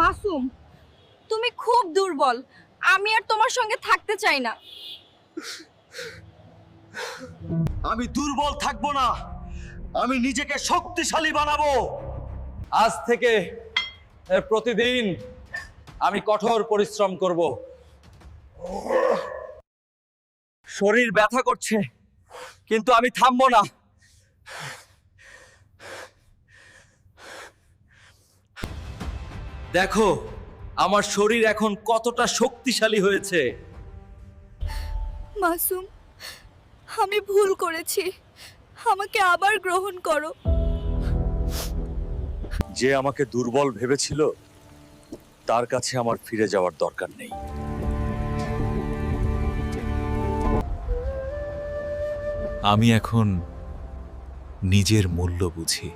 মাসুম, তুমি খুব দুর্বল। আমি আর তোমার সঙ্গে থাকতে চাই না। আমি দুর্বল থাকবো না, আমি নিজেকে শক্তিশালী বানাবো। আজ থেকে প্রতিদিন আমি কঠোর পরিশ্রম করব। শরীর ব্যথা করছে, কিন্তু আমি থামবো না। দেখো আমার শরীর এখন কতটা শক্তিশালী হয়েছে। মাসুম, আমি ভুল করেছি, আমাকে আবার গ্রহণ করো। যে আমাকে দুর্বল ভেবেছিল তার কাছে আমার ফিরে যাওয়ার দরকার নেই। আমি এখন নিজের মূল্য বুঝি।